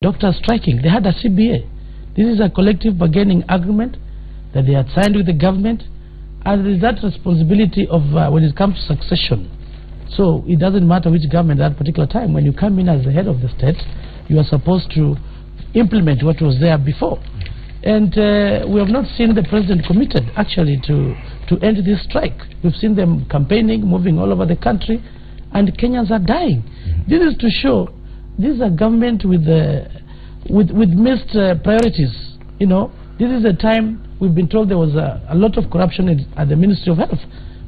Doctors striking. They had a CBA. This is a collective bargaining agreement that they had signed with the government, and there is that responsibility of when it comes to succession. So it doesn't matter which government at that particular time. When you come in as the head of the state, you are supposed to implement what was there before. And we have not seen the president committed actually to end this strike. We've seen them campaigning, moving all over the country, and Kenyans are dying. This is to show this is a government with missed priorities. You know, this is a time we've been told there was a lot of corruption at the Ministry of Health.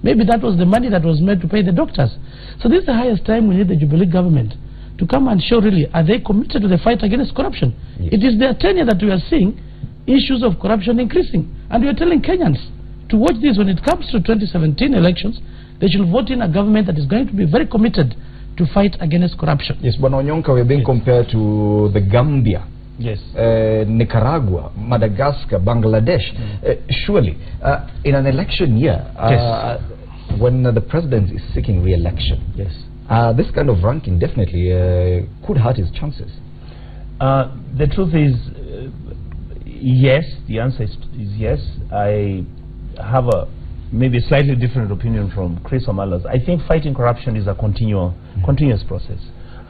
Maybe that was the money that was meant to pay the doctors. So this is the highest time we need the Jubilee government to come and show really, are they committed to the fight against corruption? Yes. It is their tenure that we are seeing issues of corruption increasing. And we are telling Kenyans to watch this when it comes to 2017 elections. They should vote in a government that is going to be very committed to fight against corruption. Yes, but Onyonka, we're being compared to the Gambia. Yes. Nicaragua, Madagascar, Bangladesh. Surely, in an election year, when the president is seeking re-election, this kind of ranking definitely could hurt his chances. The truth is, yes. The answer is yes. I have maybe a slightly different opinion from Chris Omalas. I think fighting corruption is a continuous process.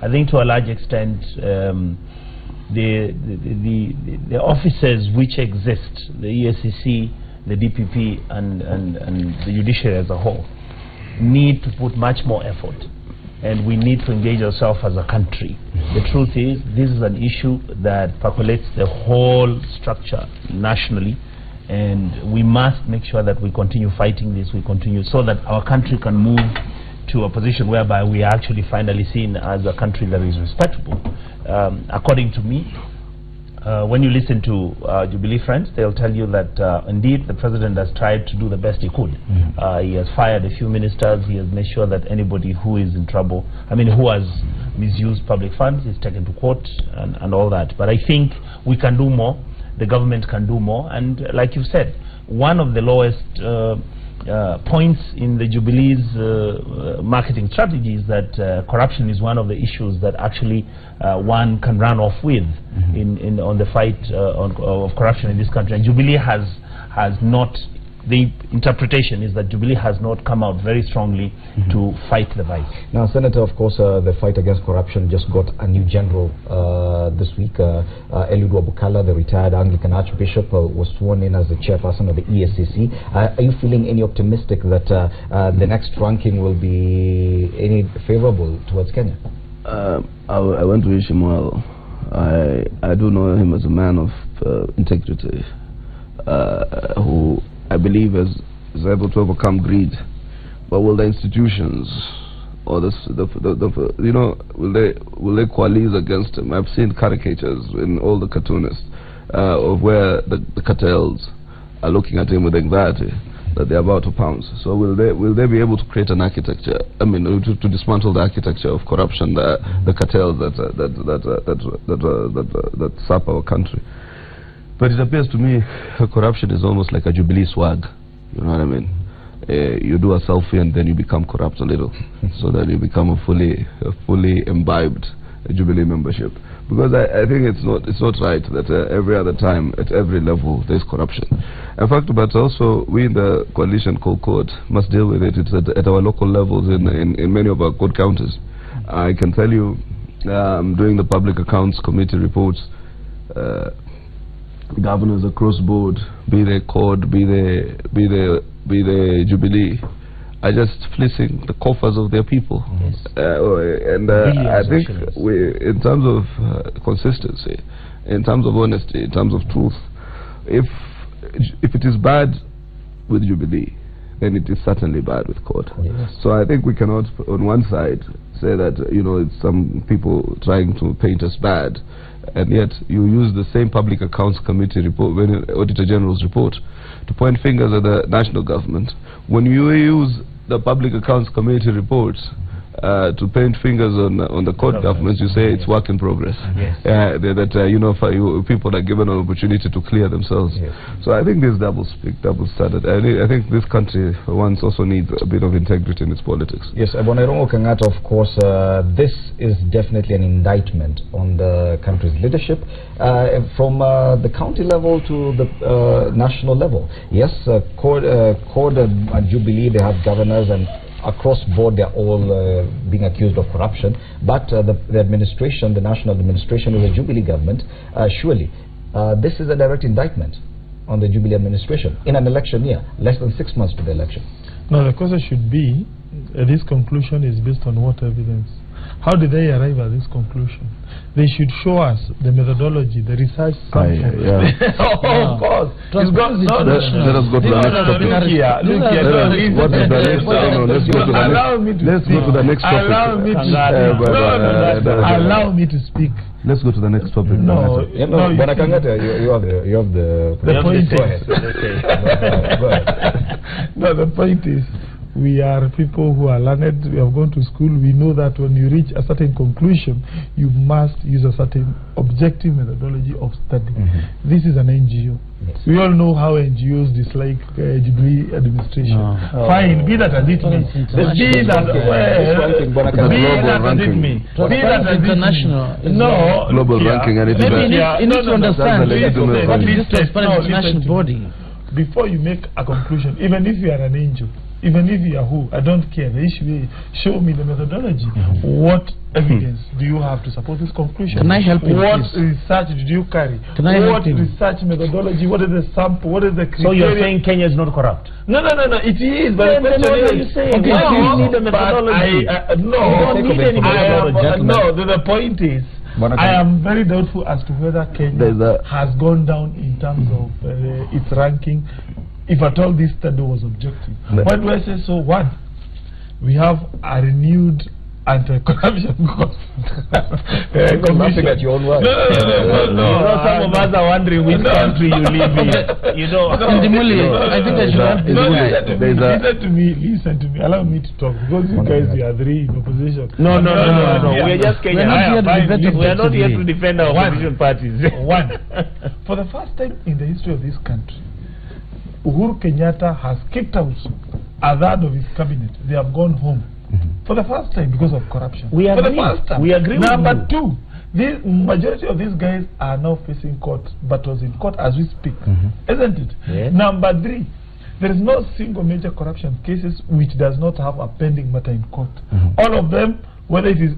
I think to a large extent, the offices which exist, the EACC, the DPP, and the judiciary as a whole, need to put much more effort, and we need to engage ourselves as a country. The truth is, this is an issue that percolates the whole structure nationally, and we must make sure that we continue fighting this, so that our country can move to a position whereby we are actually finally seen as a country that is respectable. According to me, when you listen to Jubilee friends, they'll tell you that indeed the president has tried to do the best he could. He has fired a few ministers. He has made sure that anybody who is in trouble, who has misused public funds, is taken to court and all that. But I think we can do more. The government can do more. And like you said, one of the lowest points in the Jubilee's marketing strategy is that corruption is one of the issues that actually one can run off with on the fight of corruption in this country. And Jubilee has not, the interpretation is that Jubilee has not come out very strongly to fight the vice. Now, Senator, of course, the fight against corruption just got a new general this week. Eliud Wabukala, the retired Anglican Archbishop, was sworn in as the chairperson of the EACC. Are you feeling any optimistic that the next ranking will be any favorable towards Kenya? I want to wish him well. I do know him as a man of integrity, who I believe is able to overcome greed. But will the institutions or will they coalesce against him? I've seen caricatures in all the cartoonists of where the cartels are looking at him with anxiety that they're about to pounce. So will they be able to create an architecture? To dismantle the architecture of corruption, the cartels that sap our country. But it appears to me corruption is almost like a Jubilee swag. You know what I mean? You do a selfie and then you become corrupt a little, so that you become a fully imbibed Jubilee membership. Because I think it's not right that every other time, at every level, there's corruption. In fact, but also we in the coalition called CORD must deal with it. It's at our local levels in many of our CORD counties. I can tell you, doing the Public Accounts Committee reports, governors across board, be they CORD, be they Jubilee, are just fleecing the coffers of their people. I think in terms of consistency, in terms of honesty, in terms of truth, if it is bad with Jubilee, then it is certainly bad with CORD. So I think we cannot, on one side, say that it's some people trying to paint us bad, and yet you use the same Public Accounts Committee report, Auditor General's report, to point fingers at the national government. When you use the Public Accounts Committee reports to paint fingers on the court governments, you say it's work in progress. People are given an opportunity to clear themselves. So I think there's double standard. I think this country once also needs a bit of integrity in its politics. Yes, Bonerongo Kangata, of course, this is definitely an indictment on the country's leadership from the county level to the national level. Yes, CORD and Jubilee, they have governors, and across board they're all being accused of corruption, but the administration, the national administration of the Jubilee government, surely this is a direct indictment on the Jubilee administration in an election year, less than 6 months to the election. Now the question should be, this conclusion is based on what evidence? How did they arrive at this conclusion? They should show us the methodology, the research sample. Of course. Let us go to the next topic. Let's go to the next topic. Allow me to speak. Let's go to the next topic. No, Bwana Kangata, you have the point go is, ahead. Go ahead. no, the point is, we are people who are learned, we have gone to school, we know that when you reach a certain conclusion, you must use a certain objective methodology of study. This is an NGO. Yes. We all know how NGOs dislike Jubilee administration. Fine, be that as it may. Be that as it may. International. No. Global ranking and it's maybe you need to understand what is this international body. Before you make a conclusion, even if you are an angel, even if you are who, I don't care. The issue is, show me the methodology. What evidence do you have to support this conclusion? Can I help you? What research did you carry? Can I help you? What research methodology? What is the sample? What is the criteria? So you're saying Kenya is not corrupt? No, it is. But the question is, okay, you need a methodology. The point is, I am very doubtful as to whether Kenya has gone down in terms of its ranking, if at all this study was objective. Why do I say so? One, we have a renewed anti-corruption commission. At your own words. No. Some of us are wondering which country you live in. I think I should have listen to me. Allow me to talk, because you guys are three in opposition. No. We are just Kenya. We are not here to defend our opposition parties. One, for the first time in the history of this country, Uhuru Kenyatta has kicked out a third of his cabinet. They have gone home. For the first time because of corruption. We agree. We agree. Number two, the majority of these guys are now facing court battles in court as we speak, isn't it? Yes. Number three, there is no single major corruption cases which does not have a pending matter in court. All of them, whether it is